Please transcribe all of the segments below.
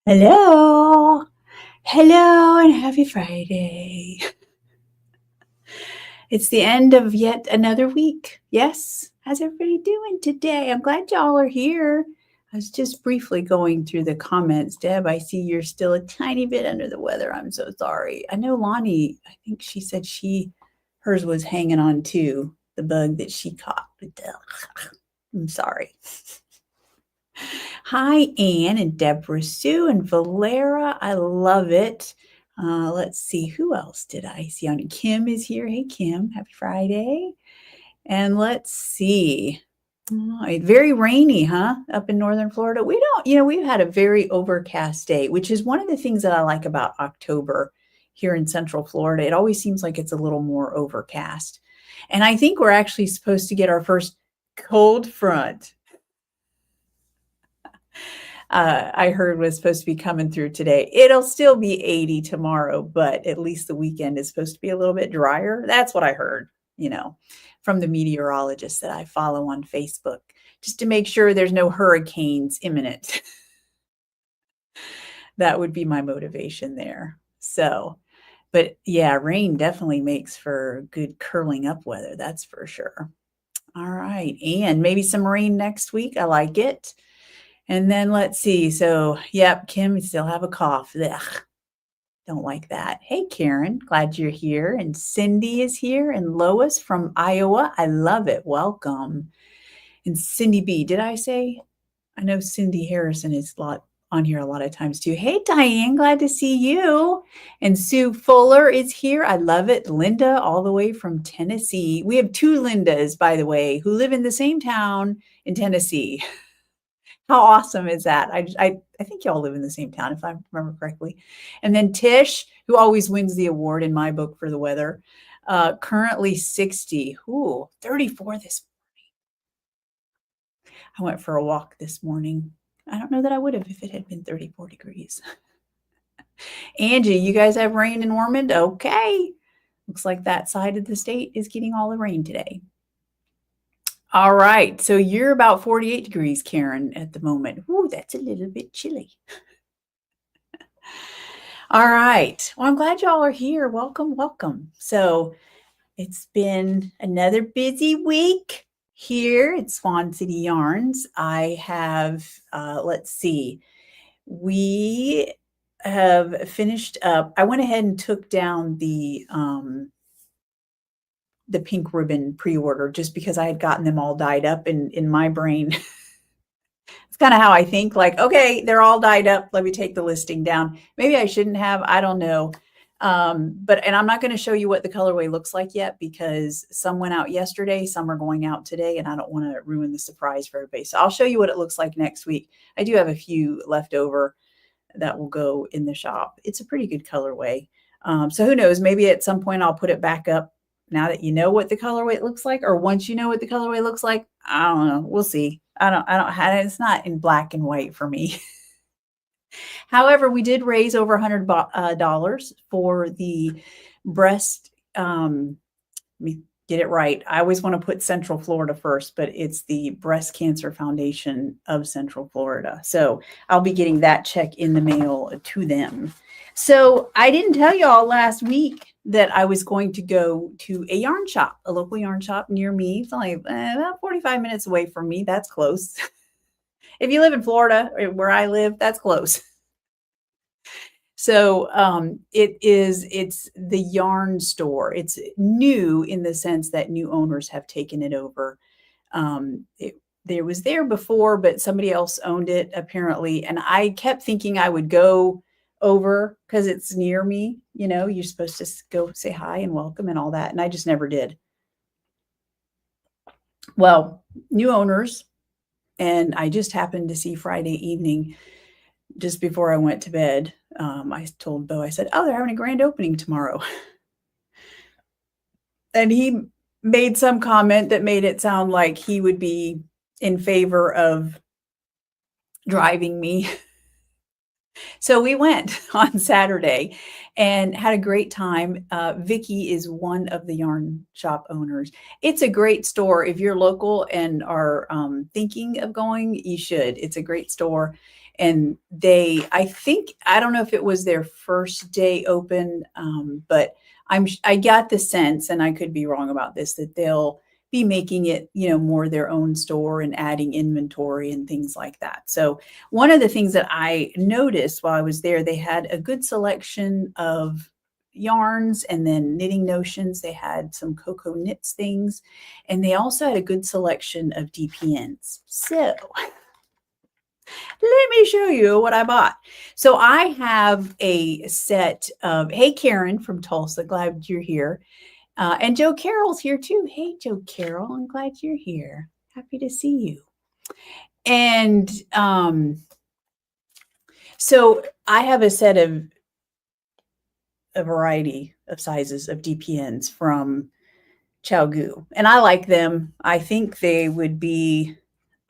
Hello. Hello and happy Friday. It's the end of yet another week. Yes. How's everybody doing today? I'm glad y'all are here. I was just briefly going through the comments. Deb, I see you're still a tiny bit under the weather. I'm so sorry. I know Lonnie, I think she said hers was hanging on to the bug that she caught. I'm sorry. Hi, Anne and Deborah Sue and Valera. I love it. Let's see, who else did I see on? Kim is here. Hey, Kim, happy Friday. And let's see. Very rainy, huh? Up in northern Florida. We've had a very overcast day, which is one of the things that I like about October here in central Florida. It always seems like it's a little more overcast. And I think we're actually supposed to get our first cold front. I heard was supposed to be coming through today. It'll still be 80 tomorrow, but at least the weekend is supposed to be a little bit drier. That's what I heard, from the meteorologists that I follow on Facebook, just to make sure there's no hurricanes imminent. That would be my motivation there. So, but yeah, rain definitely makes for good curling up weather. That's for sure. All right. And maybe some rain next week. I like it. And then let's see. So, yep, Kim, you still have a cough. Ugh, don't like that. Hey, Karen, glad you're here. And Cindy is here. And Lois from Iowa. I love it. Welcome. And Cindy B, did I say? I know Cindy Harrison is on here a lot of times too. Hey, Diane, glad to see you. And Sue Fuller is here. I love it. Linda, all the way from Tennessee. We have two Lindas, by the way, who live in the same town in Tennessee. How awesome is that? I think y'all live in the same town, if I remember correctly. And then Tish, who always wins the award in my book for the weather, currently 60. Ooh, 34 this morning. I went for a walk this morning. I don't know that I would have if it had been 34 degrees. Angie, you guys have rain in Ormond? Okay. Looks like that side of the state is getting all the rain today. All right. So you're about 48 degrees, Karen, at the moment. Ooh, that's a little bit chilly. All right. Well, I'm glad y'all are here. Welcome, welcome. So it's been another busy week here at Swan City Yarns. I have, let's see, we have finished up. I went ahead and took down the pink ribbon pre-order just because I had gotten them all dyed up in my brain. It's kind of how I think, like, okay, they're all dyed up. Let me take the listing down. Maybe I shouldn't have. I don't know. And I'm not going to show you what the colorway looks like yet because some went out yesterday, some are going out today, and I don't want to ruin the surprise for everybody. So I'll show you what it looks like next week. I do have a few left over that will go in the shop. It's a pretty good colorway. So who knows, maybe at some point I'll put it back up now that you know what the colorway looks like, or once you know what the colorway looks like. I don't know. We'll see. It's not in black and white for me. However, we did raise over $100 for the breast. Let me get it right. I always want to put Central Florida first, but it's the Breast Cancer Foundation of Central Florida. So I'll be getting that check in the mail to them. So I didn't tell y'all last week that I was going to go to a yarn shop, a local yarn shop near me. It's only about 45 minutes away from me. That's close. If you live in Florida, where I live, that's close. So it's the yarn store. It's new in the sense that new owners have taken it over. There was there before, but somebody else owned it apparently. And I kept thinking I would go over because it's near me. You know, you're supposed to go say hi and welcome and all that. And I just never did. Well, new owners. And I just happened to see Friday evening, just before I went to bed, I told Bo, I said, oh, they're having a grand opening tomorrow. And he made some comment that made it sound like he would be in favor of driving me So we went on Saturday and had a great time. Vicky is one of the yarn shop owners. It's a great store. If you're local and are thinking of going, you should. It's a great store. And I think, I don't know if it was their first day open, but I got the sense, and I could be wrong about this, that they'll be making it, more their own store and adding inventory and things like that. So one of the things that I noticed while I was there, they had a good selection of yarns and then knitting notions. They had some cocoa knits things, and they also had a good selection of DPNs. So let me show you what I bought. So I have a set of, hey, Karen from Tulsa, glad you're here. And Joe Carroll's here too. Hey, Joe Carroll, I'm glad you're here. Happy to see you. And so I have a set of a variety of sizes of DPNs from Chaogu, and I like them. I think they would be,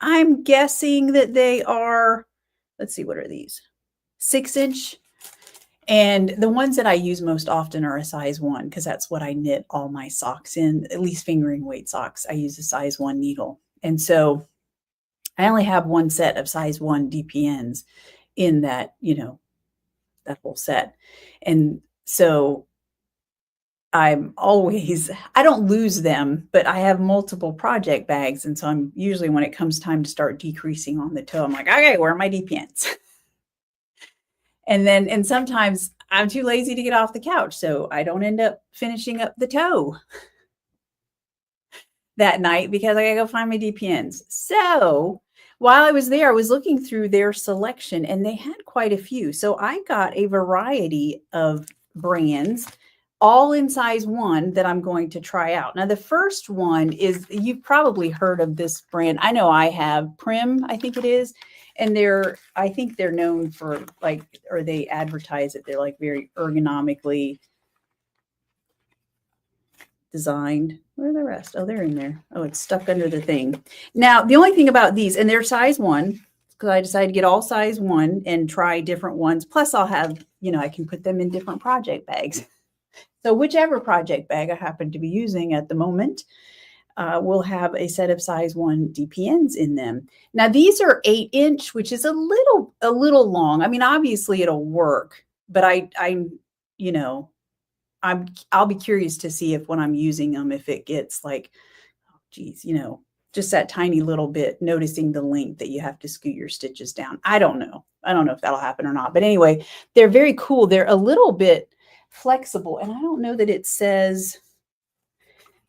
I'm guessing that they are, let's see, what are these? 6-inch. And the ones that I use most often are a size 1, because that's what I knit all my socks in, at least fingering weight socks. I use a size 1 needle. And so I only have one set of size 1 DPNs in that, that whole set. And so I don't lose them, but I have multiple project bags. And so I'm usually, when it comes time to start decreasing on the toe, I'm like, okay, where are my DPNs? And sometimes I'm too lazy to get off the couch, so I don't end up finishing up the toe that night because I gotta go find my DPNs. So while I was there, I was looking through their selection, and they had quite a few. So I got a variety of brands, all in size 1, that I'm going to try out. Now, the first one is, you've probably heard of this brand. I know I have. Prim, I think it is. And I think they're known for, or they advertise it, they're like very ergonomically designed. Where are the rest? Oh, they're in there. Oh, it's stuck under the thing. Now, the only thing about these, and they're size 1, because I decided to get all size 1 and try different ones. Plus I'll have, I can put them in different project bags. So whichever project bag I happen to be using at the moment, will have a set of size 1 DPNs in them. Now, these are 8-inch, which is a little long. I mean, obviously it'll work, but I'll be curious to see if when I'm using them, if it gets like, oh, geez, just that tiny little bit, noticing the length that you have to scoot your stitches down. I don't know if that'll happen or not. But anyway, they're very cool. They're a little bit flexible, and I don't know that it says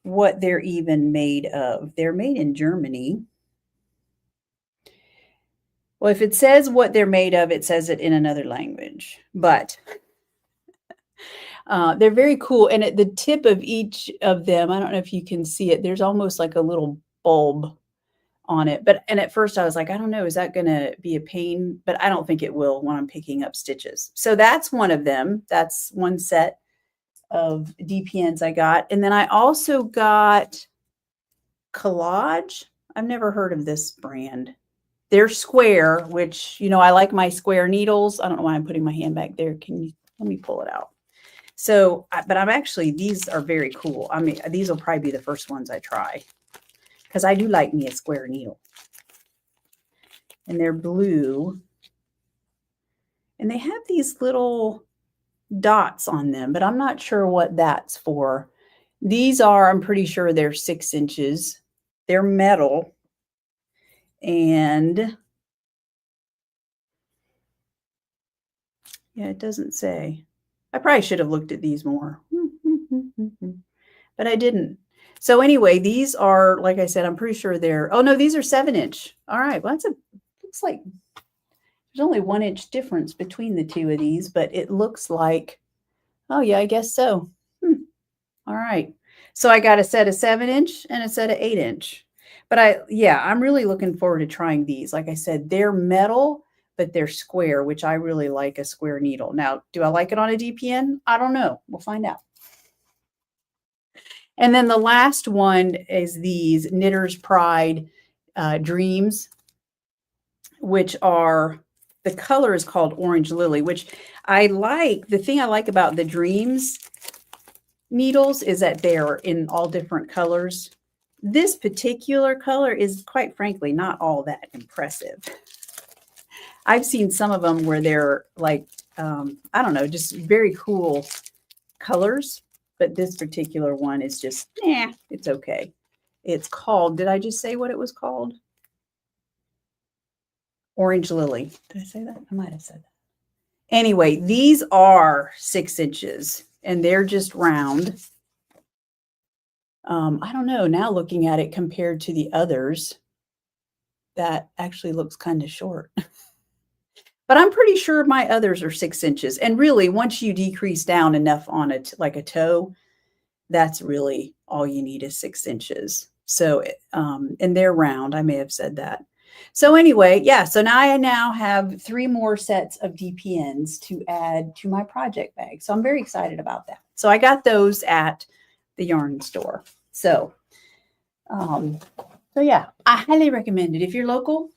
what they're even made of. They're made in Germany. Well, if it says what they're made of, it says it in another language, but they're very cool. And at the tip of each of them, I don't know if you can see it, there's almost like a little bulb on it. And at first I was like, I don't know, is that going to be a pain? But I don't think it will when I'm picking up stitches. So that's one of them. That's one set of DPNs I got. And then I also got Collage. I've never heard of this brand. They're square, which, I like my square needles. I don't know why I'm putting my hand back there. Let me pull it out. So, but these are very cool. I mean, these will probably be the first ones I try, because I do like me a square needle. And they're blue. And they have these little dots on them, but I'm not sure what that's for. These are, I'm pretty sure they're 6 inches. They're metal. And yeah, it doesn't say. I probably should have looked at these more, but I didn't. So anyway, these are, like I said, I'm pretty sure they're, oh no, these are 7-inch. All right. Well, looks like there's only 1 inch difference between the two of these, but it looks like, oh yeah, I guess so. All right. So I got a set of 7-inch and a set of 8-inch. But I'm really looking forward to trying these. Like I said, they're metal, but they're square, which I really like a square needle. Now, do I like it on a DPN? I don't know. We'll find out. And then the last one is these Knitter's Pride Dreams, which are the color is called Orange Lily, which I like. The thing I like about the Dreams needles is that they're in all different colors. This particular color is, quite frankly, not all that impressive. I've seen some of them where they're like, I don't know, just very cool colors. But this particular one is just, it's okay. It's called, did I just say what it was called? Orange Lily. Did I say that? I might have said that. Anyway, these are 6 inches and they're just round. I don't know, now looking at it compared to the others, that actually looks kind of short. But I'm pretty sure my others are 6 inches. And really, once you decrease down enough on it, like a toe, that's really all you need is 6 inches. So, and they're round. I may have said that. So anyway, yeah, so now I have 3 more sets of DPNs to add to my project bag. So I'm very excited about that. So I got those at the yarn store. So, yeah, I highly recommend it. If you're local,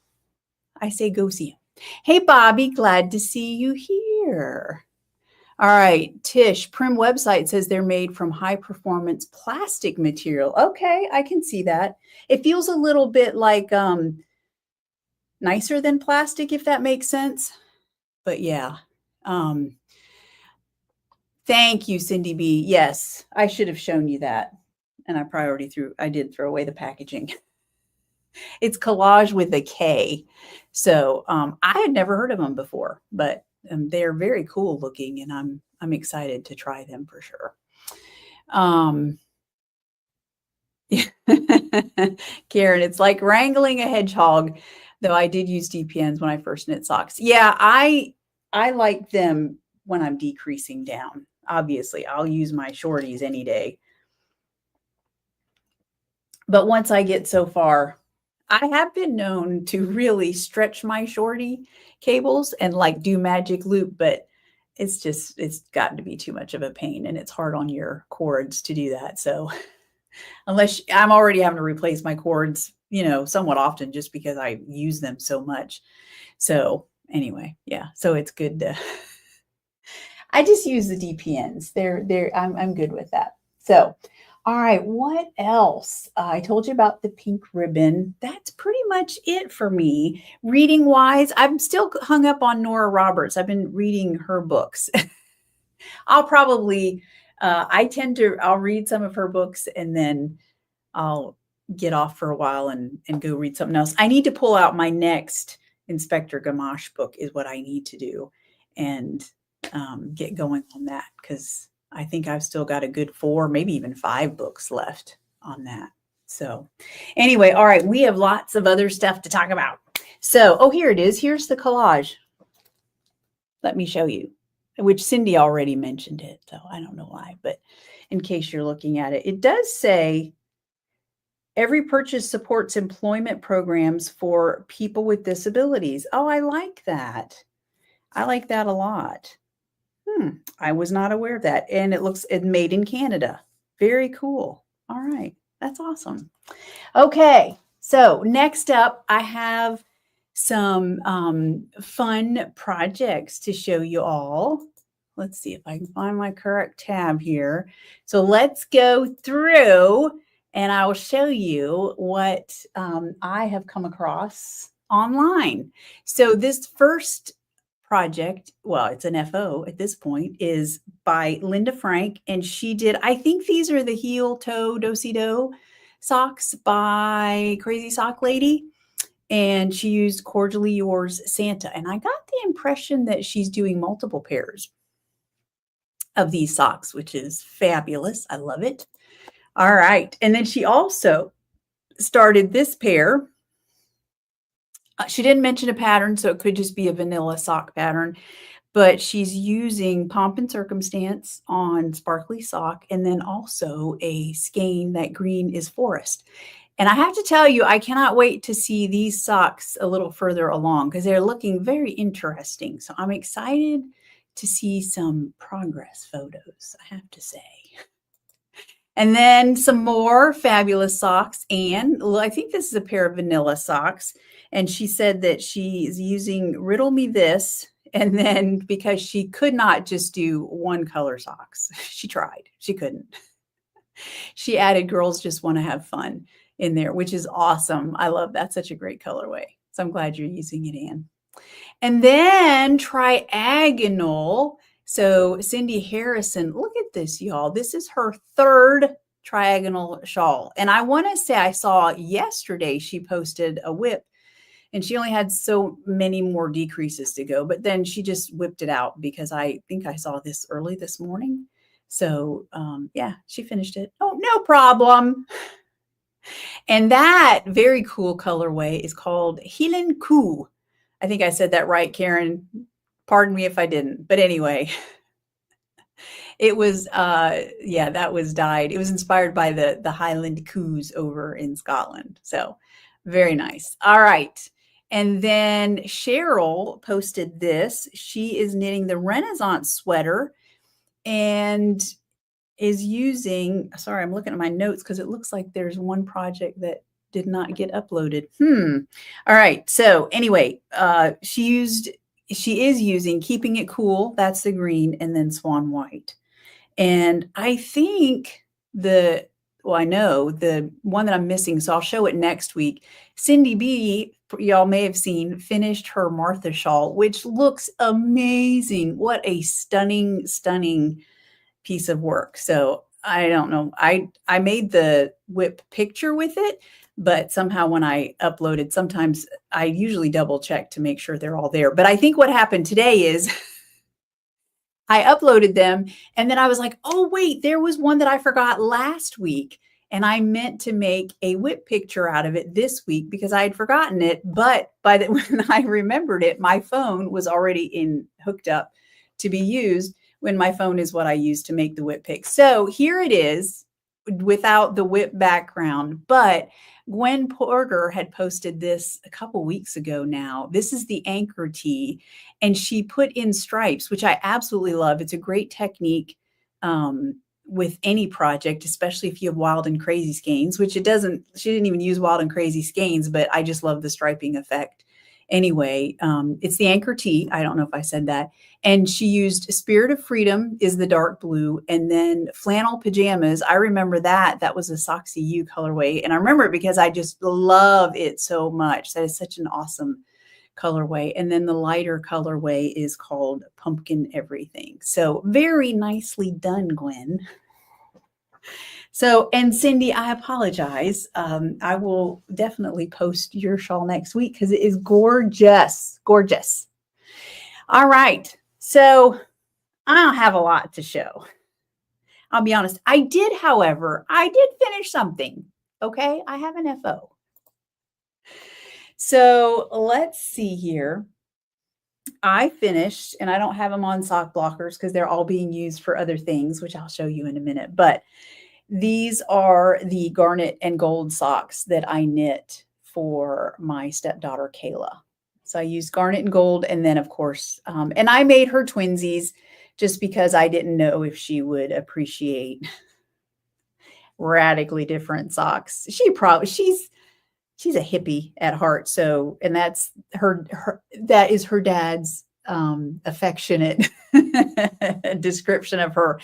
I say go see them. Hey, Bobby, glad to see you here. All right, Tish, Prim website says they're made from high performance plastic material. Okay, I can see that. It feels a little bit like nicer than plastic, if that makes sense. But yeah. Thank you, Cindy B. Yes, I should have shown you that. And I did throw away the packaging. It's Collage with a K. So I had never heard of them before, but they're very cool looking, and I'm excited to try them for sure. Karen, it's like wrangling a hedgehog, though I did use DPNs when I first knit socks. Yeah, I like them when I'm decreasing down. Obviously, I'll use my shorties any day. But once I get so far, I have been known to really stretch my shorty cables and like do magic loop, but it's gotten to be too much of a pain, and it's hard on your cords to do that. So unless I'm already having to replace my cords, somewhat often just because I use them so much. So anyway, yeah, so it's good to, I just use the DPNs. I'm good with that. So, all right, what else? I told you about the pink ribbon. That's pretty much it for me. Reading wise, I'm still hung up on Nora Roberts. I've been reading her books. I'll probably, I'll read some of her books and then I'll get off for a while and go read something else. I need to pull out my next Inspector Gamache book is what I need to do and get going on that, because I think I've still got a good 4, maybe even 5 books left on that. So anyway, all right, we have lots of other stuff to talk about. So, here it is. Here's the collage. Let me show you, which Cindy already mentioned it, so I don't know why, but in case you're looking at it, it does say every purchase supports employment programs for people with disabilities. Oh, I like that. I like that a lot. I was not aware of that. And it's made in Canada. Very cool. All right. That's awesome. Okay. So next up, I have some fun projects to show you all. Let's see if I can find my correct tab here. So let's go through and I will show you what I have come across online. So this first project, well, it's an FO at this point, is by Linda Frank, and she did, I think these are the heel toe do-si-do socks by Crazy Sock Lady, and she used Cordially Yours Santa, and I got the impression that she's doing multiple pairs of these socks, which is fabulous. I love it. All right, and then she also started this pair. She didn't mention a pattern, so it could just be a vanilla sock pattern, but she's using Pomp and Circumstance on Sparkly Sock, and then also a skein, that green is Forest. And I have to tell you, I cannot wait to see these socks a little further along because they're looking very interesting. So I'm excited to see some progress photos, I have to say. And then some more fabulous socks. And I think this is a pair of vanilla socks. And she said that she's using Riddle Me This. And then because she could not just do one color socks, she tried. She couldn't. She added Girls Just Want to Have Fun in there, which is awesome. I love that. Such a great colorway. So I'm glad you're using it, Anne. And then Triagonal. So Cindy Harrison, look at this, y'all. This is her third Triagonal shawl. And I want to say I saw yesterday she posted a whip and she only had so many more decreases to go, but then she just whipped it out because I think I saw this early this morning. So yeah, she finished it. Oh, no problem. And that very cool colorway is called Hilen Ku. I think I said that right, Karen. Pardon me if I didn't. But anyway, it was, yeah, that was dyed. It was inspired by the Highland Coos over in Scotland. So very nice. All right. And then Cheryl posted this. She is knitting the Renaissance sweater and is using, sorry, I'm looking at my notes because it looks like there's one project that did not get uploaded. All right. So anyway, she is using Keeping It Cool. That's the green, and then Swan White. And I think I know the one that I'm missing, so I'll show it next week. Cindy B, y'all may have seen, finished her Martha shawl, which looks amazing. What a stunning, stunning piece of work. So I don't know. I made the whip picture with it, but somehow when I uploaded, sometimes I usually double check to make sure they're all there. But I think what happened today is I uploaded them and then I was like, oh, wait, there was one that I forgot last week. And I meant to make a whip picture out of it this week because I had forgotten it. But when I remembered it, my phone was already hooked up to be used, when my phone is what I use to make the whip pic. So here it is without the whip background. But Gwen Porter had posted this a couple weeks ago now. This is the anchor tee, and she put in stripes, which I absolutely love. It's a great technique with any project, especially if you have wild and crazy skeins, which she didn't even use wild and crazy skeins, but I just love the striping effect. Anyway, it's the anchor tee. I don't know if I said that. And she used Spirit of Freedom is the dark blue, and then flannel pajamas. I remember that. That was a Soxy U colorway. And I remember it because I just love it so much. That is such an awesome colorway. And then the lighter colorway is called Pumpkin Everything. So very nicely done, Gwen. So, and Cindy, I apologize. I will definitely post your shawl next week because it is gorgeous, gorgeous. All right. So I don't have a lot to show. I'll be honest. I did, however, finish something. Okay. I have an FO. So let's see here. I finished, and I don't have them on sock blockers because they're all being used for other things, which I'll show you in a minute. But these are the garnet and gold socks that I knit for my stepdaughter, Kayla. So I used garnet and gold, and then, of course, and I made her twinsies just because I didn't know if she would appreciate radically different socks. She's a hippie at heart. So, and that's that is her dad's affectionate description of her.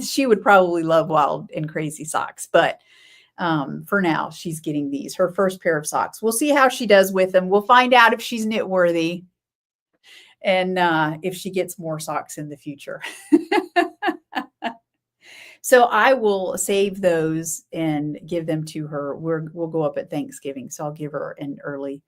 She would probably love wild and crazy socks, but for now she's getting these, her first pair of socks. We'll see how she does with them. We'll find out if she's knit worthy and if she gets more socks in the future. So I will save those and give them to her. We'll go up at Thanksgiving, so I'll give her an early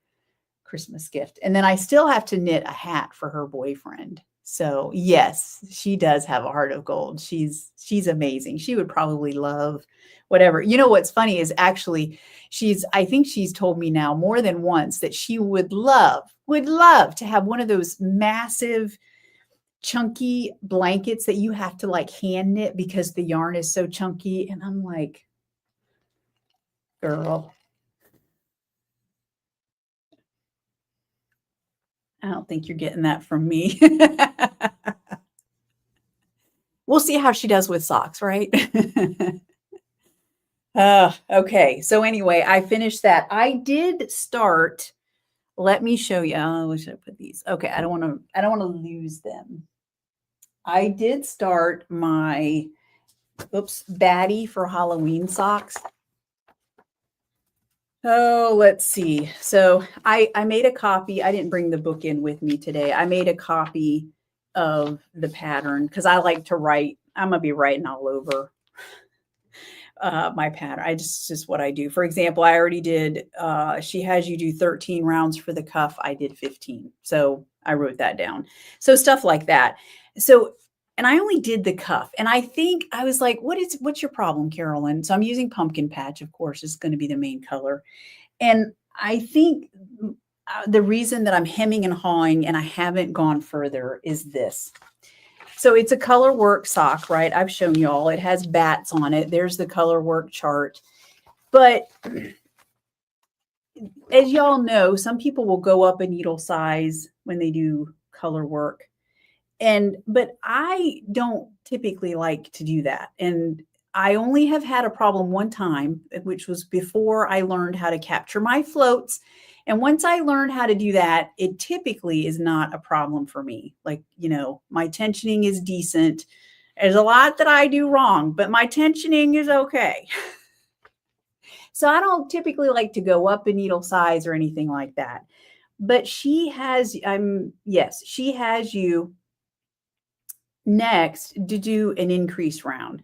Christmas gift. And then I still have to knit a hat for her boyfriend. So yes, she does have a heart of gold. She's amazing. She would probably love whatever. You know, what's funny is actually I think she's told me now more than once that she would love to have one of those massive chunky blankets that you have to like hand knit because the yarn is so chunky. And I'm like, girl, I don't think you're getting that from me. We'll see how she does with socks, right? Okay. So anyway, I finished that. I did start let me show you. Oh, where should I put these? Okay, I don't want to lose them. I did start my baddie for Halloween socks. Oh, let's see. So I made a copy. I didn't bring the book in with me today. I made a copy of the pattern because I like to write. I'm gonna be writing all over my pattern. Just what I do. For example, I already did. She has you do 13 rounds for the cuff. I did 15, so I wrote that down. So stuff like that. So. And I only did the cuff. And I think I was like, what's your problem, Carolyn? So I'm using pumpkin patch, of course, is going to be the main color. And I think the reason that I'm hemming and hawing and I haven't gone further is this. So it's a color work sock, right? I've shown you all. It has bats on it. There's the color work chart. But as y'all know, some people will go up a needle size when they do color work. But I don't typically like to do that. And I only have had a problem one time, which was before I learned how to capture my floats. And once I learned how to do that, it typically is not a problem for me. Like, my tensioning is decent. There's a lot that I do wrong, but my tensioning is okay. So I don't typically like to go up a needle size or anything like that. But she has you next to do an increase round.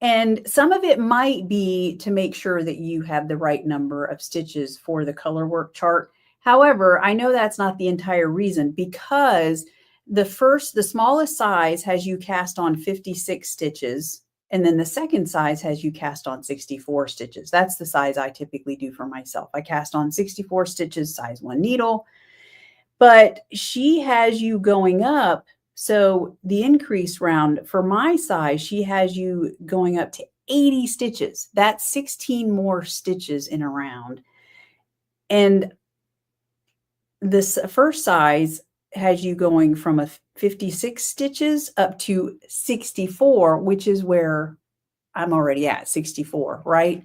And some of it might be to make sure that you have the right number of stitches for the color work chart. However, I know that's not the entire reason because the smallest size has you cast on 56 stitches. And then the second size has you cast on 64 stitches. That's the size I typically do for myself. I cast on 64 stitches, size 1 needle. But she has you going up. So the increase round for my size, she has you going up to 80 stitches. That's 16 more stitches in a round. And this first size has you going from a 56 stitches up to 64, which is where I'm already at 64, right?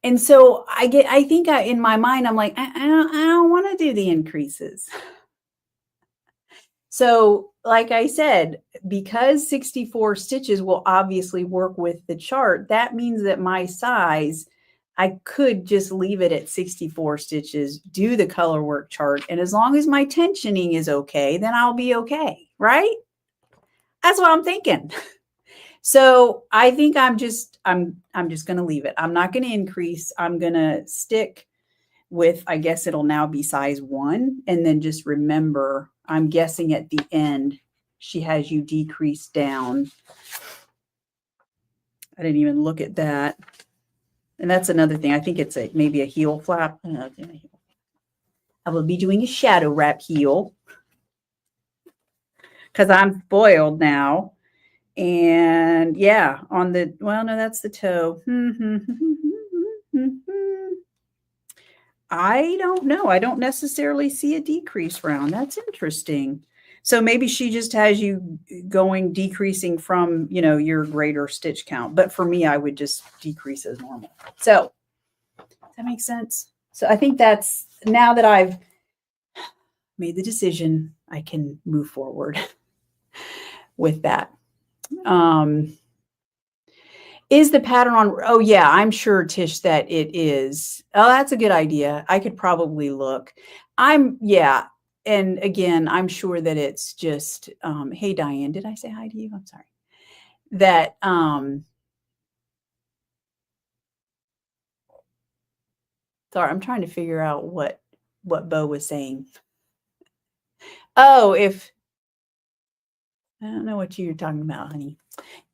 And so in my mind, I'm like, I don't want to do the increases. So like I said, because 64 stitches will obviously work with the chart, that means that my size, I could just leave it at 64 stitches, do the color work chart. And as long as my tensioning is okay, then I'll be okay, right? That's what I'm thinking. So I think I'm just going to leave it. I'm not going to increase. I'm going to stick with, I guess it'll now be size 1. And then just remember, I'm guessing at the end, she has you decrease down. I didn't even look at that. And that's another thing. I think it's maybe a heel flap. I will be doing a shadow wrap heel because I'm spoiled now. And yeah, no, that's the toe. I don't know. I don't necessarily see a decrease round. That's interesting. So maybe she just has you decreasing from, your greater stitch count. But for me, I would just decrease as normal. So does that make sense? So I think that's, now that I've made the decision, I can move forward with that. Is the pattern on? Oh yeah, I'm sure, Tish, that it is. Oh, that's a good idea. I could probably look. And again, I'm sure that it's just, hey, Diane, did I say hi to you? I'm sorry. That, sorry, I'm trying to figure out what Bo was saying. Oh, I don't know what you're talking about, honey.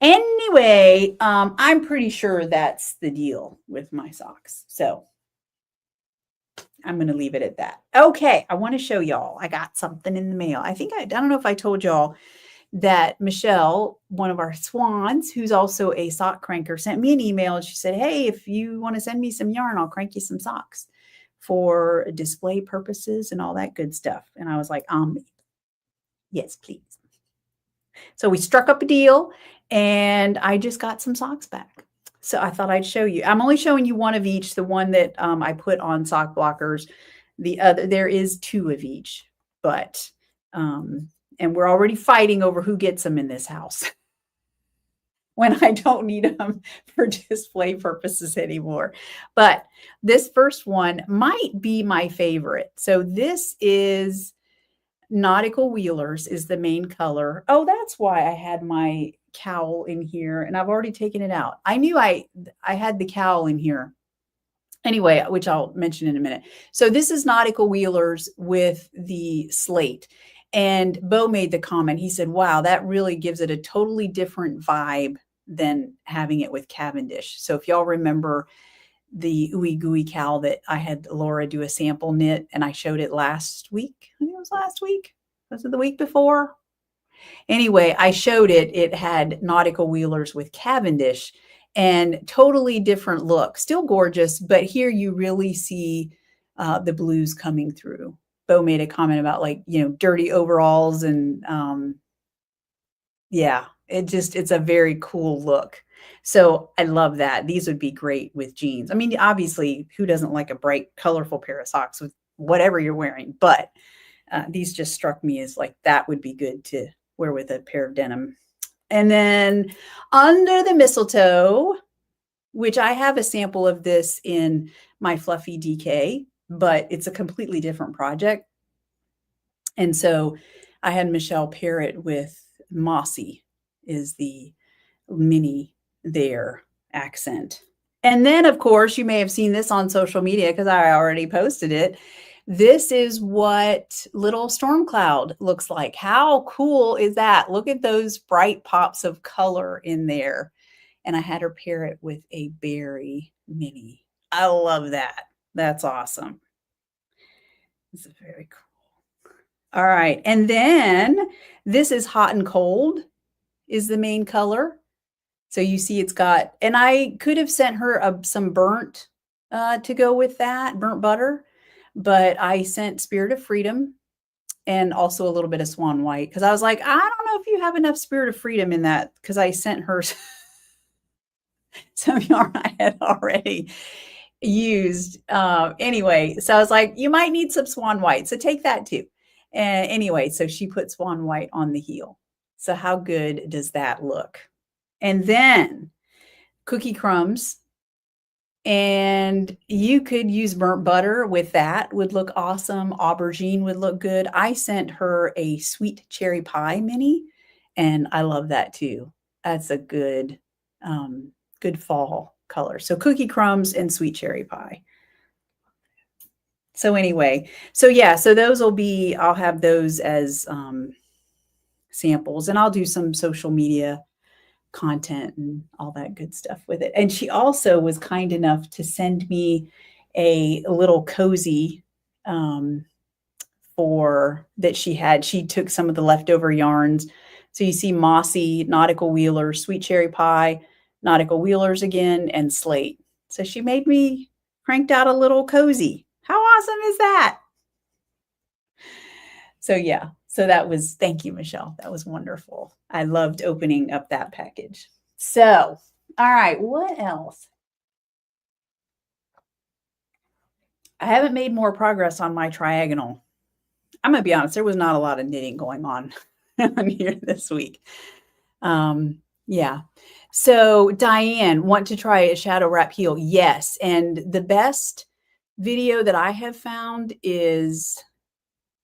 Anyway, I'm pretty sure that's the deal with my socks. So I'm going to leave it at that. Okay. I want to show y'all. I got something in the mail. I don't know if I told y'all that Michelle, one of our swans, who's also a sock cranker, sent me an email and she said, hey, if you want to send me some yarn, I'll crank you some socks for display purposes and all that good stuff. And I was like, yes, please. So we struck up a deal and I just got some socks back. So I thought I'd show you. I'm only showing you one of each. The one that I put on sock blockers The other, there is 2 of each, but, and we're already fighting over who gets them in this house when I don't need them for display purposes anymore. But this first one might be my favorite. So this is Nautical Wheelers is the main color. Oh, that's why I had my cowl in here and I've already taken it out. I knew I had the cowl in here. Anyway, which I'll mention in a minute. So this is Nautical Wheelers with the slate. And Bo made the comment. He said, wow, that really gives it a totally different vibe than having it with Cavendish. So if y'all remember the Ooey Gooey cowl that I had Laura do a sample knit and I showed it last week. I think it was last week. Was it the week before? Anyway, I showed it. It had Nautical Wheelers with Cavendish and totally different look. Still gorgeous, but here you really see the blues coming through. Bo made a comment about like, you know, dirty overalls and yeah, it's a very cool look. So I love that. These would be great with jeans. I mean, obviously, who doesn't like a bright, colorful pair of socks with whatever you're wearing? But these just struck me as like that would be good to wear with a pair of denim. And then Under the Mistletoe, which I have a sample of this in my Fluffy DK, but it's a completely different project. And so I had Michelle pair it with Mossy is the mini there accent. And then, of course, you may have seen this on social media because I already posted it. This is what Little Storm Cloud looks like. How cool is that? Look at those bright pops of color in there. And I had her pair it with a berry mini. I love that. That's awesome. This is very cool. All right. And then this is Hot and Cold is the main color. So you see it's got, and I could have sent her some burnt to go with that, burnt butter, but I sent Spirit of Freedom and also a little bit of Swan White because I was like, I don't know if you have enough Spirit of Freedom in that because I sent her some yarn I had already used. Anyway, so I was like, you might need some Swan White, so take that too. And anyway, so she put Swan White on the heel. So how good does that look? And then cookie crumbs. And you could use burnt butter with that, would look awesome. Aubergine would look good. I sent her a sweet cherry pie mini, and I love that too. That's a good, good fall color. So cookie crumbs and sweet cherry pie. So anyway, so yeah, so those will be, I'll have those as samples, and I'll do some social media content and all that good stuff with it. And she also was kind enough to send me a little cozy for that she had. She took some of the leftover yarns. So you see Mossy, Nautical Wheelers, Sweet Cherry Pie, Nautical Wheelers again, and Slate. So she made me cranked out a little cozy. How awesome is that? So yeah, so that was, thank you, Michelle. That was wonderful. I loved opening up that package. So, all right, what else? I haven't made more progress on my Triagonal. I'm going to be honest, there was not a lot of knitting going on here this week. Yeah. So Diane, want to try a shadow wrap heel? Yes. And the best video that I have found is,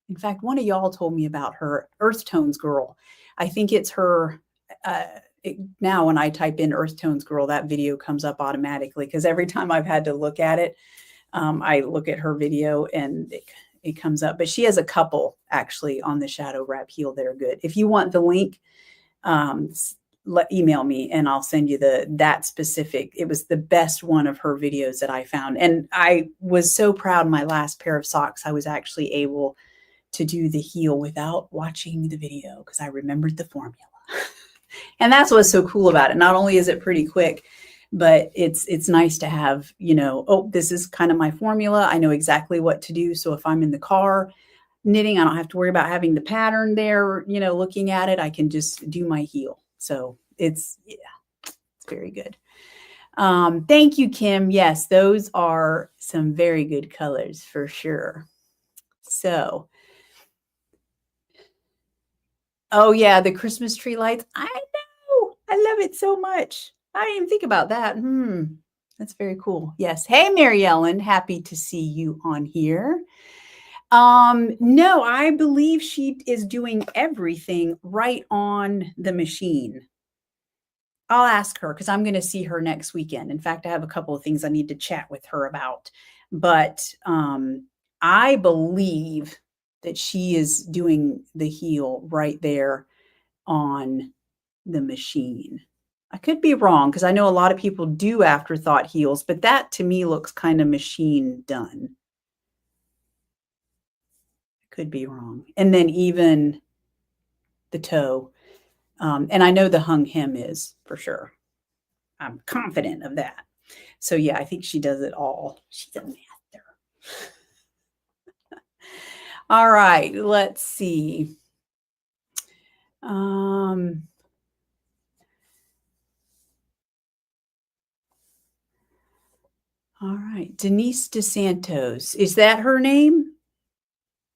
in fact, one of y'all told me about her, Earth Tones Girl. I think it's her. Now when I type in Earth Tones Girl, that video comes up automatically because every time I've had to look at it, I look at her video and it comes up. But she has a couple actually on the shadow wrap heel that are good. If you want the link, email me and I'll send you that specific. It was the best one of her videos that I found. And I was so proud my last pair of socks, I was actually able to do the heel without watching the video because I remembered the formula. And that's what's so cool about it. Not only is it pretty quick, but it's nice to have, you know, oh, this is kind of my formula. I know exactly what to do. So if I'm in the car knitting, I don't have to worry about having the pattern there, you know, looking at it. I can just do my heel. So it's very good. Thank you, Kim. Yes, those are some very good colors for sure. So, oh yeah, the Christmas tree lights. I know. I love it so much. I didn't even think about that. That's very cool. Yes. Hey, Mary Ellen, happy to see you on here. No, I believe she is doing everything right on the machine. I'll ask her because I'm going to see her next weekend. In fact, I have a couple of things I need to chat with her about. But I believe that she is doing the heel right there on the machine. I could be wrong because I know a lot of people do afterthought heels, but that to me looks kind of machine done. I could be wrong. And then even the toe. And I know the hung hem is for sure. I'm confident of that. So yeah, I think she does it all. She's a master. All right, let's see. All right, Denise DeSantos. Is that her name,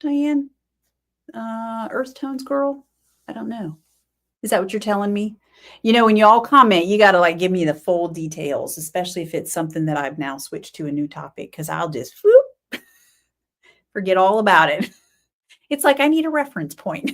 Diane? Earth Tones girl? I don't know. Is that what you're telling me? You know, when you all comment, you got to like give me the full details, especially if it's something that I've now switched to a new topic, because I'll just forget all about it. It's like I need a reference point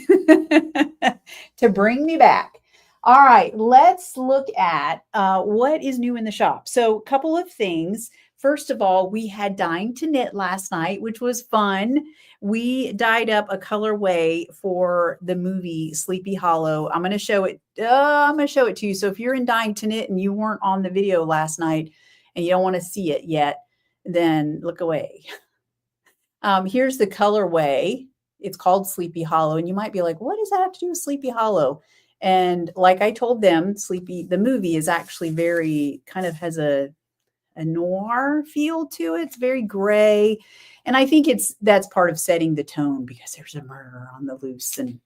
to bring me back. All right, let's look at what is new in the shop. So a couple of things. First of all, we had Dying to Knit last night, which was fun. We dyed up a colorway for the movie Sleepy Hollow. I'm going to show it. I'm going to show it to you. So if you're in Dying to Knit and you weren't on the video last night and you don't want to see it yet, then look away. Here's the colorway. It's called Sleepy Hollow. And you might be like, what does that have to do with Sleepy Hollow? And like I told them, the movie is actually very kind of has a noir feel to it. It's very gray. And I think that's part of setting the tone because there's a murder on the loose and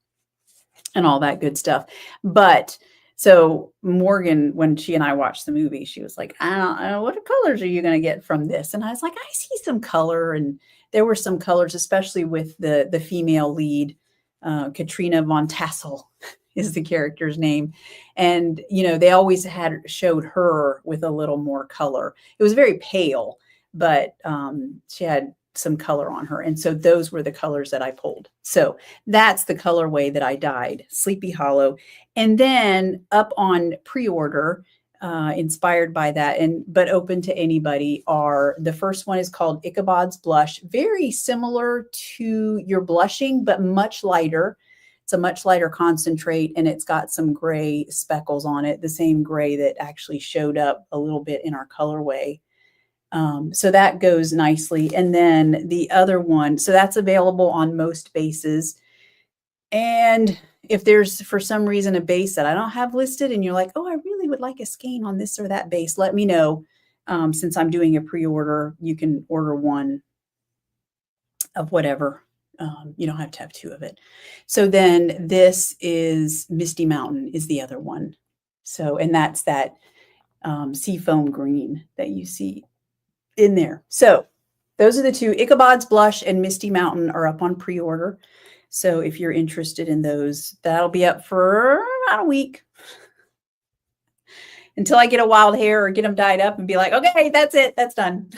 all that good stuff. But so Morgan, when she and I watched the movie, she was like, I don't know, what colors are you going to get from this? And I was like, I see some color. And there were some colors, especially with the female lead, Katrina von Tassel is the character's name. And, you know, they always showed her with a little more color. It was very pale, but she had some color on her. And so those were the colors that I pulled. So that's the colorway that I dyed, Sleepy Hollow. And then up on pre-order, inspired by that, but open to anybody, the first one is called Ichabod's Blush. Very similar to your blushing, but much lighter. It's a much lighter concentrate, and it's got some gray speckles on it, the same gray that actually showed up a little bit in our colorway. So that goes nicely. And then the other one, so that's available on most bases. And if there's for some reason a base that I don't have listed and you're like, oh, I really would like a skein on this or that base, let me know. Since I'm doing a pre-order, you can order one of whatever. You don't have to have two of it. So then this is Misty Mountain is the other one. So, and that's that seafoam green that you see in there. So those are the two. Ichabod's Blush and Misty Mountain are up on pre-order. So if you're interested in those, that'll be up for about a week until I get a wild hair or get them dyed up and be like, okay, that's it. That's done.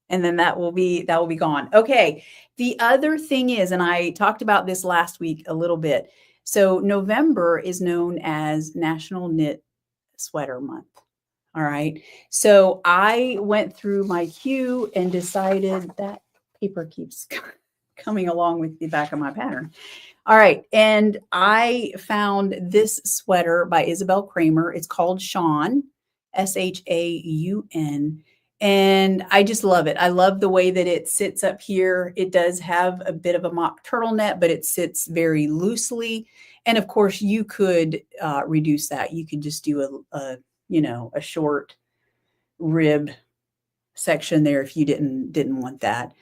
And then that will be gone. Okay. The other thing is, and I talked about this last week a little bit. So November is known as National Knit Sweater Month. All right. So I went through my queue and decided that paper keeps coming along with the back of my pattern. All right. And I found this sweater by Isabel Kramer. It's called Shawn, Shaun. And I just love it. I love the way that it sits up here. It does have a bit of a mock turtleneck, but it sits very loosely. And of course, you could reduce that. You could just do a short rib section there if you didn't want that.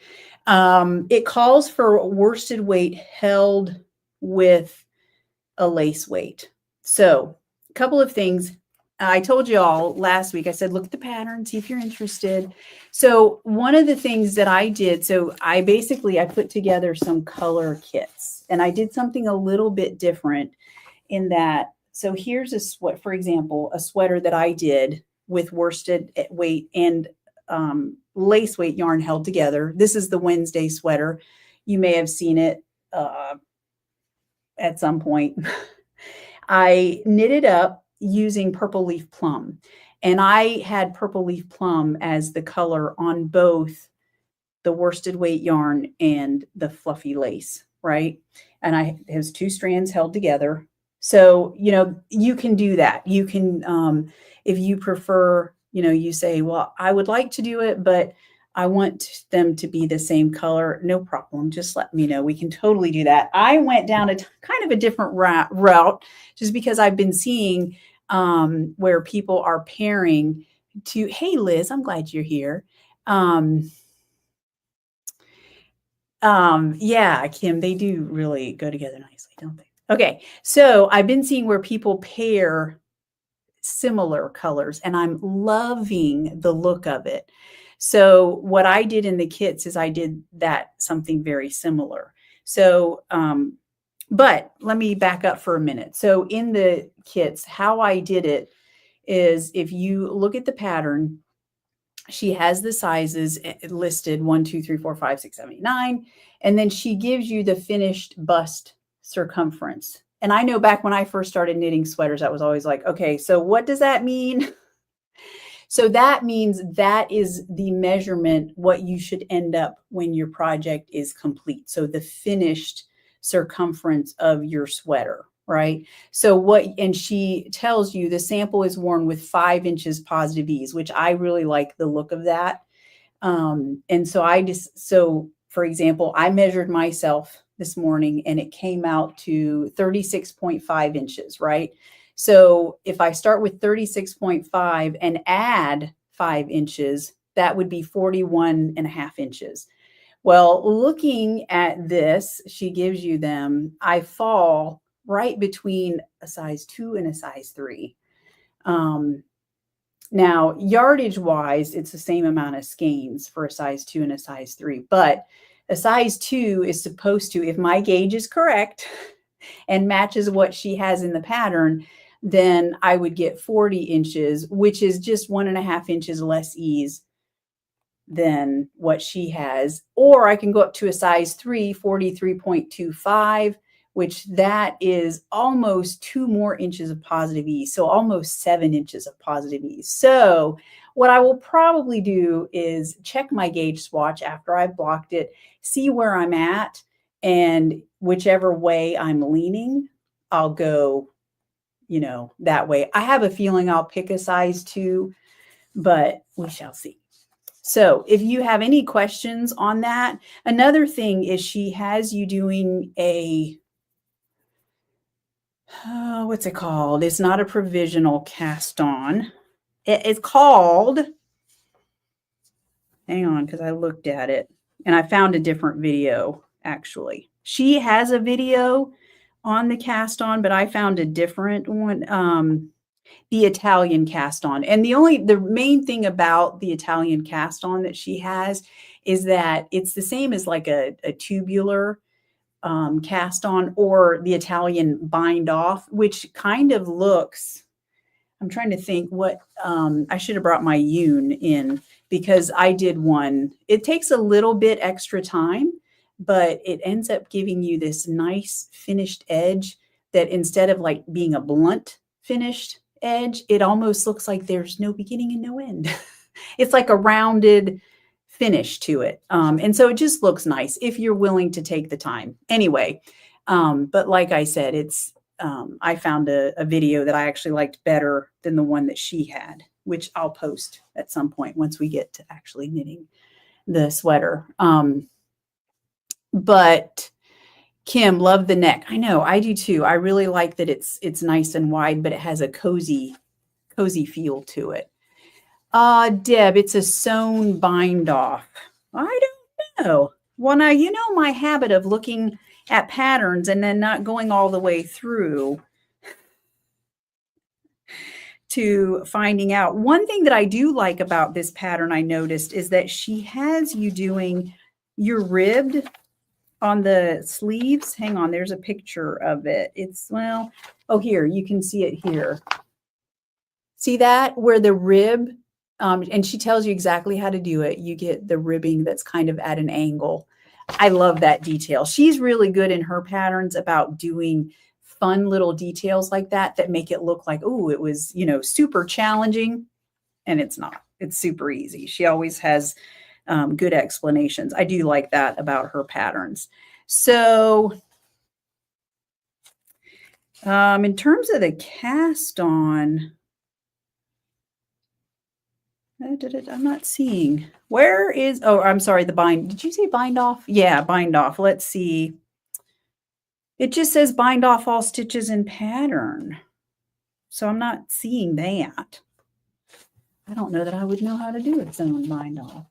It calls for worsted weight held with a lace weight. So a couple of things. I told you all last week, I said, look at the pattern, see if you're interested. So one of the things that I did, so I put together some color kits, and I did something a little bit different in that. So here's for example, a sweater that I did with worsted weight and lace weight yarn held together. This is the Wednesday sweater. You may have seen it at some point. I knitted up using Purple Leaf Plum, and I had Purple Leaf Plum as the color on both the worsted weight yarn and the fluffy lace, right? And it has 2 strands held together. So, you can do that. You can, if you prefer, you say, well, I would like to do it, but I want them to be the same color. No problem. Just let me know. We can totally do that. I went down kind of a different route just because I've been seeing where people are pairing to, hey, Liz, I'm glad you're here. Yeah, Kim, they do really go together nicely, don't they? Okay, so I've been seeing where people pair similar colors, and I'm loving the look of it. So what I did in the kits is I did something very similar. So, but let me back up for a minute. So in the kits, how I did it is if you look at the pattern, she has the sizes listed 1, 2, 3, 4, 5, 6, 7, 8, 9. And then she gives you the finished bust circumference. And I know back when I first started knitting sweaters, I was always like, okay, so what does that mean? So that means that is the measurement, what you should end up when your project is complete. So the finished circumference of your sweater, right? So and she tells you the sample is worn with 5 inches positive ease, which I really like the look of that. And so for example, I measured myself this morning and it came out to 36.5 inches, right? So if I start with 36.5 and add 5 inches, that would be 41.5 inches. Well, looking at this, she gives you them. I fall right between a size 2 and a size 3. Now, yardage wise, it's the same amount of skeins for a size 2 and a size 3, but a size 2 is supposed to, if my gauge is correct and matches what she has in the pattern, then I would get 40 inches, which is just 1.5 inches less ease than what she has. Or I can go up to a size 3, 43.25, which that is almost 2 more inches of positive ease. So almost 7 inches of positive ease. So what I will probably do is check my gauge swatch after I've blocked it, see where I'm at, and whichever way I'm leaning, I'll go, that way. I have a feeling I'll pick a size 2, but we shall see. So if you have any questions on that, another thing is she has you doing what's it called? It's not a provisional cast on. It's called, hang on, because I looked at it and I found a different video actually. She has a video on the cast on, but I found a different one. The Italian cast on. And the main thing about the Italian cast on that she has is that it's the same as like a tubular cast on or the Italian bind off, which kind of looks, I'm trying to think what, I should have brought my yun in because I did one. It takes a little bit extra time, but it ends up giving you this nice finished edge that instead of like being a blunt finished edge, it almost looks like there's no beginning and no end. It's like a rounded finish to it. And so it just looks nice if you're willing to take the time. Anyway, but like I said, it's I found a video that I actually liked better than the one that she had, which I'll post at some point once we get to actually knitting the sweater. But Kim, love the neck. I know, I do too. I really like that it's nice and wide, but it has a cozy feel to it. Deb, it's a sewn bind off. I don't know. Well, now, my habit of looking at patterns and then not going all the way through. to finding out. One thing that I do like about this pattern I noticed is that she has you doing your ribbed on the sleeves. Hang on, there's a picture of it. It's, well, oh, here, you can see it here. See that? Where the rib, and she tells you exactly how to do it. You get the ribbing that's kind of at an angle. I love that detail. She's really good in her patterns about doing fun little details like that that make it look like, oh, it was, you know, super challenging. And it's not. It's super easy. She always has good explanations. I do like that about her patterns. So in terms of the cast on, I'm not seeing. Where is, oh, I'm sorry, the bind. Did you say bind off? Yeah, bind off. Let's see. It just says bind off all stitches in pattern. So I'm not seeing that. I don't know that I would know how to do its own bind off.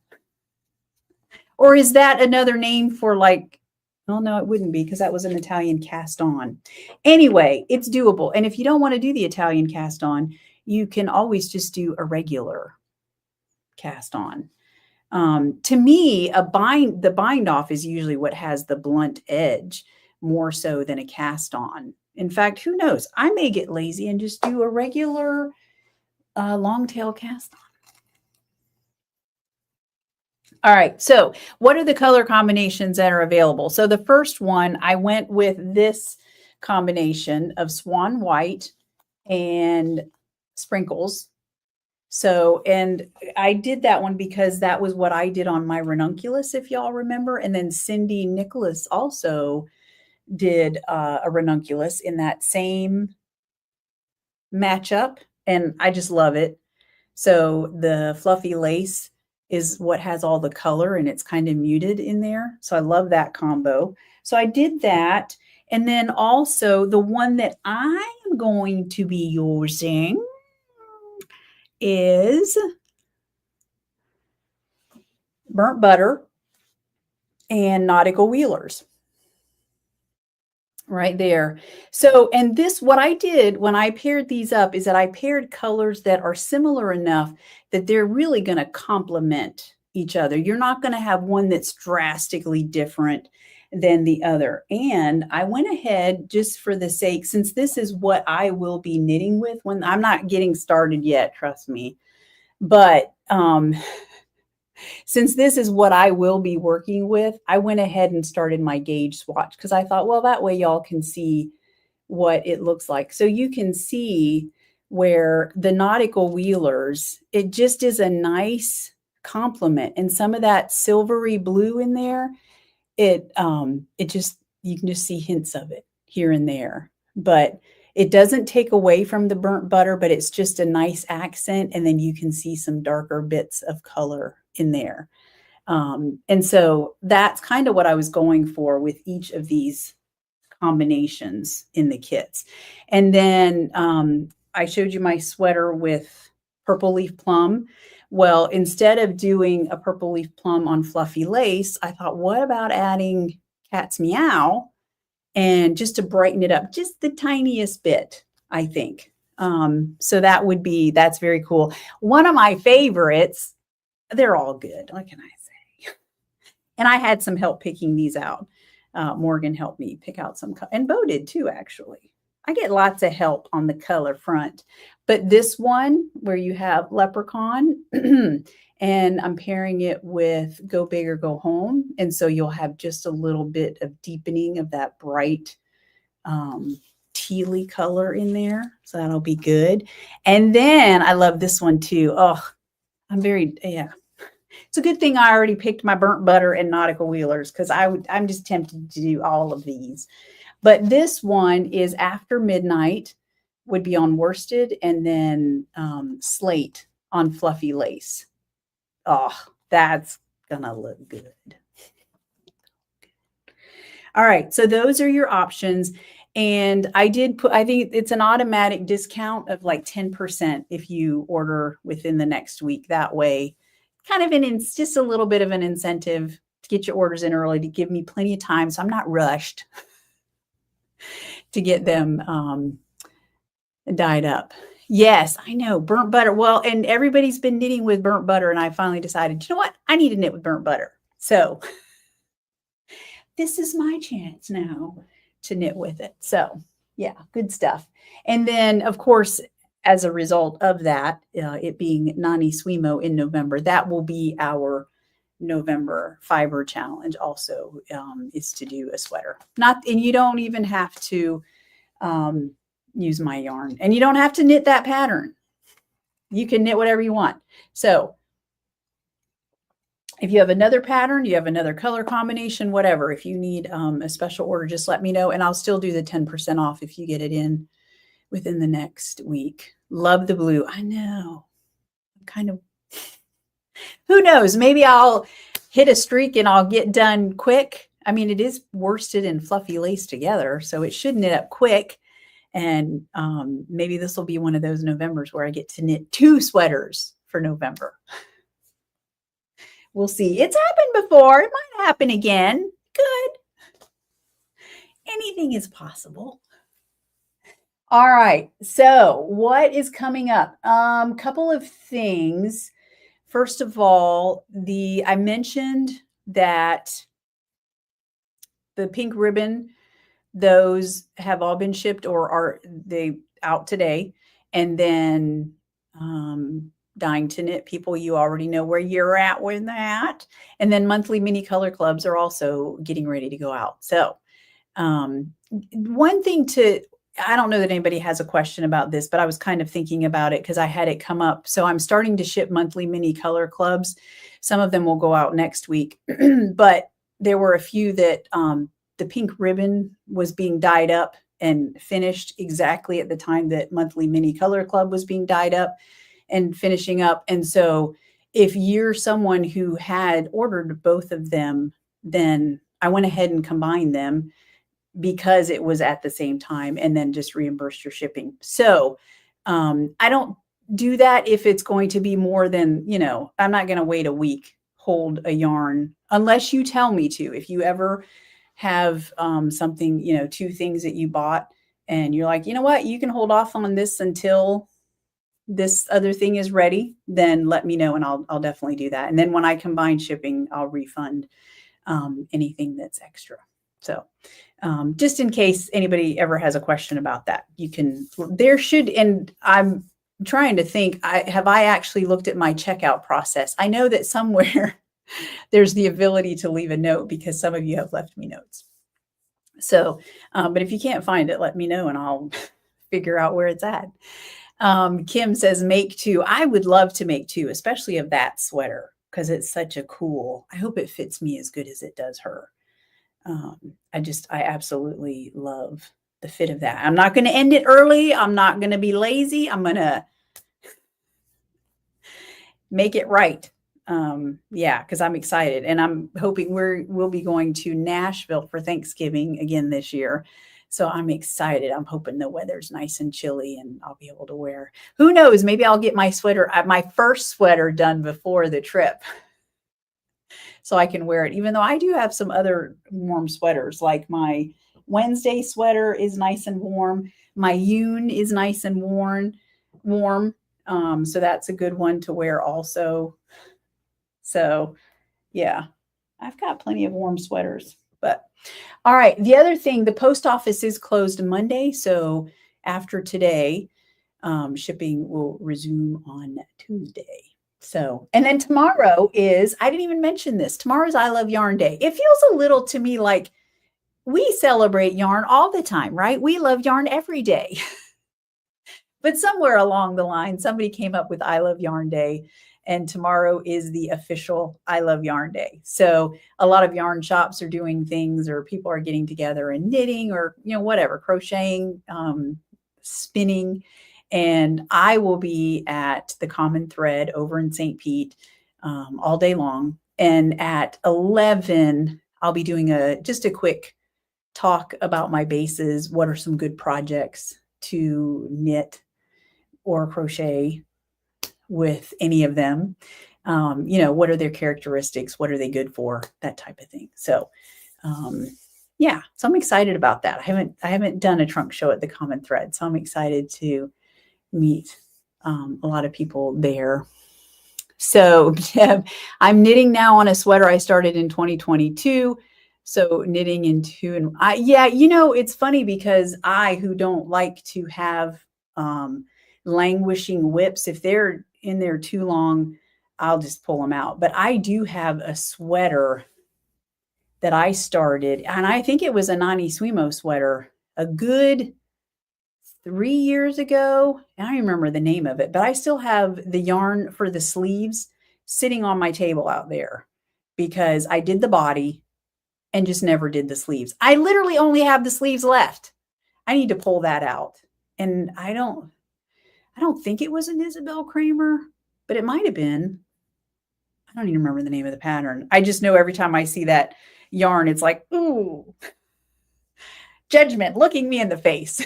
Or is that another name for like, oh no, it wouldn't be because that was an Italian cast on. Anyway, it's doable. And if you don't want to do the Italian cast on, you can always just do a regular cast on. To me, the bind off is usually what has the blunt edge more so than a cast on. In fact, who knows? I may get lazy and just do a regular long tail cast on. All right, so what are the color combinations that are available? So the first one, I went with this combination of Swan white and sprinkles. So, and I did that one because that was what I did on my ranunculus, if y'all remember. And then Cindy Nicholas also did a ranunculus in that same matchup. And I just love it. So the fluffy lace is what has all the color and it's kind of muted in there. So I love that combo. So I did that. And then also the one that I am going to be using is burnt butter and nautical wheelers right there. So, and this, what I did when I paired these up is that I paired colors that are similar enough that they're really going to complement each other. You're not going to have one that's drastically different than the other. And I went ahead just for the sake, since this is what I will be knitting with when I'm not getting started yet, trust me. But since this is what I will be working with, I went ahead and started my gauge swatch because I thought, well, that way y'all can see what it looks like. So you can see where the nautical wheelers, it just is a nice complement. And some of that silvery blue in there, it just, you can just see hints of it here and there. But it doesn't take away from the burnt butter, but it's just a nice accent. And then you can see some darker bits of color in there. And so that's kind of what I was going for with each of these combinations in the kits. And then I showed you my sweater with purple leaf plum. Well, instead of doing a purple leaf plum on fluffy lace, I thought, what about adding Cat's Meow? And just to brighten it up just the tiniest bit, I think. So that's very cool. One of my favorites, they're all good. What can I say? And I had some help picking these out. Morgan helped me pick out some, and Bo did too, actually. I get lots of help on the color front. But this one where you have Leprechaun, and I'm pairing it with Go Big or Go Home. And so you'll have just a little bit of deepening of that bright tealy color in there. So that'll be good. And then I love this one too. Oh, it's a good thing I already picked my burnt butter and nautical wheelers because I'm just tempted to do all of these. But this one is After Midnight, would be on worsted, and then slate on fluffy lace. Oh, that's gonna look good. All right, so those are your options. And I think it's an automatic discount of like 10% if you order within the next week. That way, kind of just a little bit of an incentive to get your orders in early, to give me plenty of time so I'm not rushed to get them dyed up. Yes, I know, burnt butter. Well, and everybody's been knitting with burnt butter, and I finally decided, you know what? I need to knit with burnt butter. So this is my chance now to knit with it. So yeah, good stuff. And then, of course, as a result of that, it being Nani Swimo in November, that will be our November fiber challenge. Also, is to do a sweater. Not, and you don't even have to use my yarn, and you don't have to knit that pattern. You can knit whatever you want. So if you have another pattern, you have another color combination, whatever, if you need a special order, just let me know, and I'll still do the 10% off if you get it in within the next week. Love the blue. I know. Kind of, who knows? Maybe I'll hit a streak and I'll get done quick. I mean, it is worsted and fluffy lace together, so it should knit up quick. And maybe this will be one of those Novembers where I get to knit 2 sweaters for November. We'll see. It's happened before. It might happen again. Good. Anything is possible. All right. So what is coming up? Couple of things. First of all, I mentioned that the pink ribbon, those have all been shipped or are they out today. And then Dying to Knit people, you already know where you're at with that. And then monthly mini color clubs are also getting ready to go out. So one thing I don't know that anybody has a question about this, but I was kind of thinking about it because I had it come up. So I'm starting to ship monthly mini color clubs. Some of them will go out next week, but there were a few that the pink ribbon was being dyed up and finished exactly at the time that monthly mini color club was being dyed up and finishing up. And so if you're someone who had ordered both of them, then I went ahead and combined them because it was at the same time and then just reimbursed your shipping. So I don't do that if it's going to be more than, I'm not going to wait a week, hold a yarn unless you tell me to. If you ever have something, 2 things that you bought and you're like, you know what, you can hold off on this until this other thing is ready, then let me know and I'll definitely do that. And then when I combine shipping, I'll refund anything that's extra. So just in case anybody ever has a question about that, and I'm trying to think, have I actually looked at my checkout process? I know that somewhere there's the ability to leave a note because some of you have left me notes. So, but if you can't find it, let me know and I'll figure out where it's at. Kim says, make 2. I would love to make 2, especially of that sweater, because it's such a cool, I hope it fits me as good as it does her. I absolutely love the fit of that. I'm not going to end it early. I'm not going to be lazy. I'm going to make it right. Yeah, because I'm excited and I'm hoping we'll be going to Nashville for Thanksgiving again this year. So I'm excited. I'm hoping the weather's nice and chilly and I'll be able to wear, who knows, maybe I'll get my first sweater done before the trip so I can wear it, even though I do have some other warm sweaters, like my Wednesday sweater is nice and warm. My Yoon is nice and warm. So that's a good one to wear also. So yeah, I've got plenty of warm sweaters. But all right, the other thing, the post office is closed Monday. So after today, shipping will resume on Tuesday. So, and then tomorrow I didn't even mention this. Tomorrow's I Love Yarn Day. It feels a little to me like we celebrate yarn all the time, right? We love yarn every day. But somewhere along the line, somebody came up with I Love Yarn Day. And tomorrow is the official I Love Yarn Day. So a lot of yarn shops are doing things, or people are getting together and knitting, or, whatever, crocheting, spinning. And I will be at the Common Thread over in St. Pete all day long. And at 11, I'll be doing just a quick talk about my bases. What are some good projects to knit or crochet with any of them? What are their characteristics? What are they good for? That type of thing. So, yeah, so I'm excited about that. I haven't done a trunk show at the Common Thread, so I'm excited to meet a lot of people there. So I'm knitting now on a sweater I started in 2022. So knitting into, and yeah, it's funny because who don't like to have languishing whips, if they're in there too long, I'll just pull them out. But I do have a sweater that I started, and I think it was a Nani Swimo sweater, a good 3 years ago. I don't remember the name of it, but I still have the yarn for the sleeves sitting on my table out there because I did the body and just never did the sleeves. I literally only have the sleeves left. I need to pull that out. And I don't think it was an Isabel Kramer, but it might have been. I don't even remember the name of the pattern. I just know every time I see that yarn, it's like, ooh, judgment looking me in the face.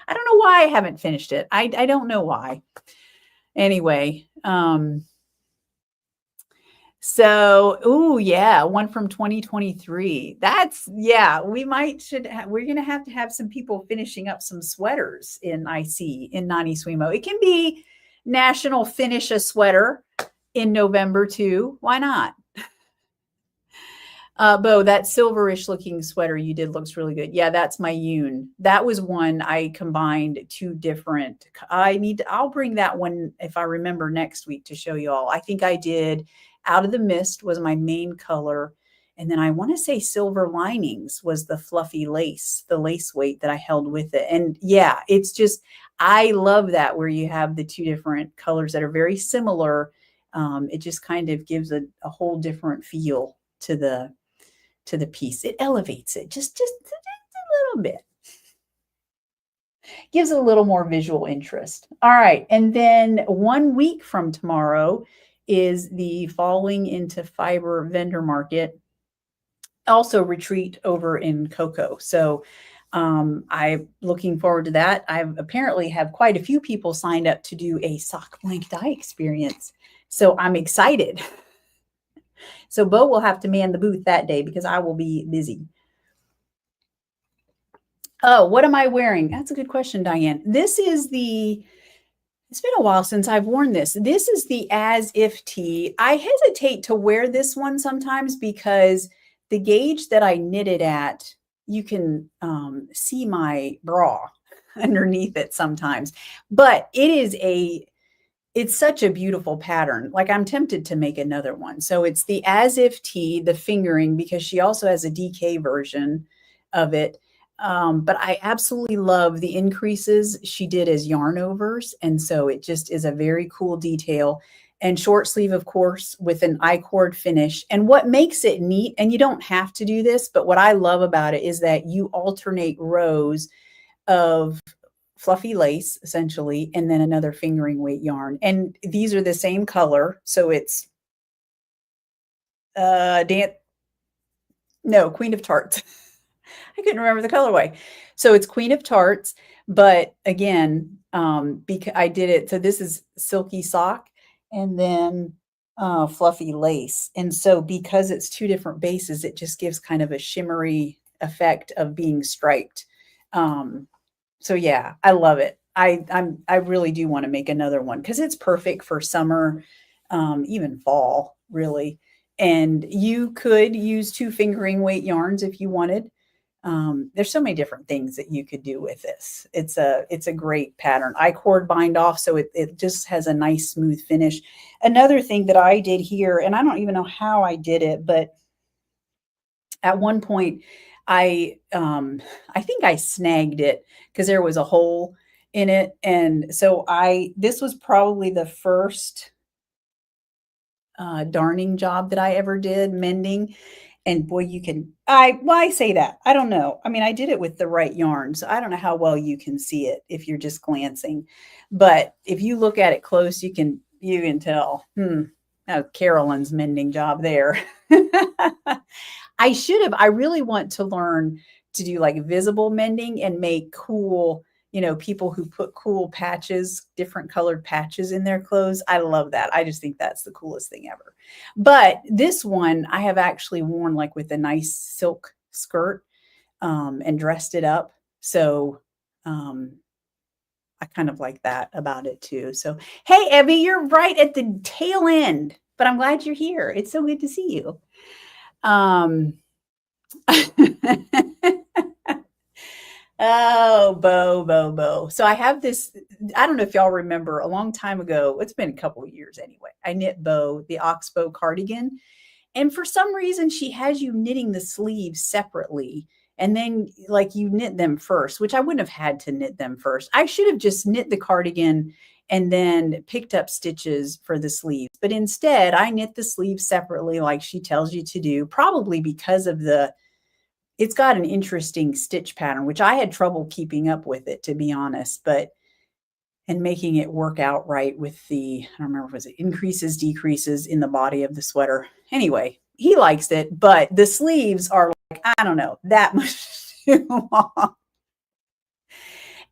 I don't know why I haven't finished it. I don't know why. Anyway, so, ooh, yeah, one from 2023. That's, yeah, we're going to have some people finishing up some sweaters in Nani Swimo. It can be National Finish a Sweater in November too. Why not? Bo, that silverish looking sweater you did looks really good. Yeah, that's my Yoon. That was one I combined two different. I'll bring that one if I remember next week to show you all. I think I did Out of the Mist was my main color. And then I want to say Silver Linings was the fluffy lace, the lace weight that I held with it. And yeah, it's just, I love that where you have the two different colors that are very similar. It just kind of gives a whole different feel to the piece. It elevates it just a little bit. Gives it a little more visual interest. All right. And then 1 week from tomorrow is the Falling into Fiber vendor market, also retreat over in Cocoa. So I'm looking forward to that. I've apparently have quite a few people signed up to do a sock blank dye experience. So I'm excited. So Bo will have to man the booth that day because I will be busy. Oh, what am I wearing? That's a good question, Diane. It's been a while since I've worn this. This is the As If tee. I hesitate to wear this one sometimes because the gauge that I knit it at, you can see my bra underneath it sometimes. But it's such a beautiful pattern. Like I'm tempted to make another one. So it's the As If tee, the fingering, because she also has a DK version of it. But I absolutely love the increases she did as yarn overs. And so it just is a very cool detail. And short sleeve, of course, with an I-cord finish. And what makes it neat, and you don't have to do this, but what I love about it is that you alternate rows of fluffy lace, essentially, and then another fingering weight yarn. And these are the same color. So it's Queen of Tarts. I couldn't remember the colorway. So it's Queen of Tarts, but again, because I did it. So this is silky sock and then fluffy lace. And so because it's two different bases, it just gives kind of a shimmery effect of being striped. So yeah, I love it. I really do want to make another one because it's perfect for summer, even fall, really. And you could use two fingering weight yarns if you wanted. There's so many different things that you could do with this. It's a great pattern. I cord bind off, so it just has a nice smooth finish. Another thing that I did here, and I don't even know how I did it, but at one point I think I snagged it because there was a hole in it. And so this was probably the first darning job that I ever did, mending. And boy, I say that. I don't know. I mean, I did it with the right yarn, so I don't know how well you can see it if you're just glancing. But if you look at it close, you can tell, Carolyn's mending job there. I really want to learn to do like visible mending and make cool, people who put cool patches, different colored patches in their clothes. I love that. I just think that's the coolest thing ever. But this one I have actually worn like with a nice silk skirt and dressed it up. So I kind of like that about it too. So, hey, Evie, you're right at the tail end, but I'm glad you're here. It's so good to see you. Um, oh, Bo. So I have this, I don't know if y'all remember a long time ago, it's been a couple of years anyway. I knit Bo the Oxbow cardigan. And for some reason, she has you knitting the sleeves separately. And then, like, you knit them first, which I wouldn't have had to knit them first. I should have just knit the cardigan and then picked up stitches for the sleeves. But instead, I knit the sleeves separately, like she tells you to do, probably because of it's got an interesting stitch pattern, which I had trouble keeping up with it, to be honest. But and making it work out right with I don't remember, was it increases, decreases in the body of the sweater. Anyway, he likes it, but the sleeves are like, I don't know, that much too long.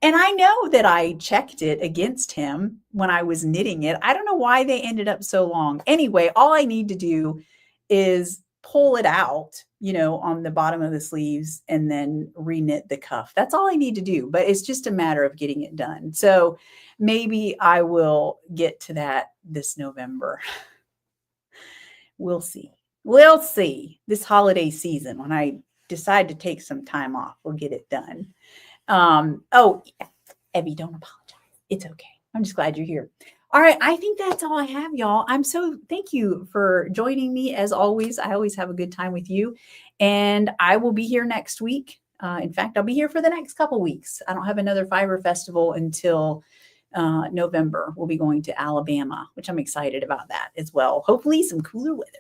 And I know that I checked it against him when I was knitting it. I don't know why they ended up so long. Anyway, all I need to do is pull it out, on the bottom of the sleeves and then reknit the cuff. That's all I need to do, but it's just a matter of getting it done. So maybe I will get to that this November. We'll see. We'll see this holiday season when I decide to take some time off. We'll get it done. Oh, Evie, don't apologize. It's okay. I'm just glad you're here. All right. I think that's all I have, y'all. Thank you for joining me as always. I always have a good time with you, and I will be here next week. In fact, I'll be here for the next couple weeks. I don't have another Fiber Festival until November. We'll be going to Alabama, which I'm excited about that as well. Hopefully some cooler weather.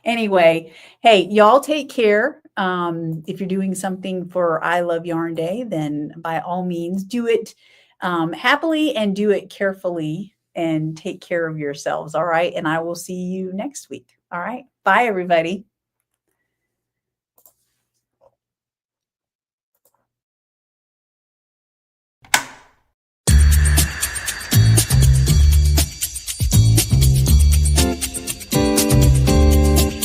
Anyway, hey, y'all take care. If you're doing something for I Love Yarn Day, then by all means do it happily and do it carefully and take care of yourselves. All right. And I will see you next week. All right. Bye, everybody.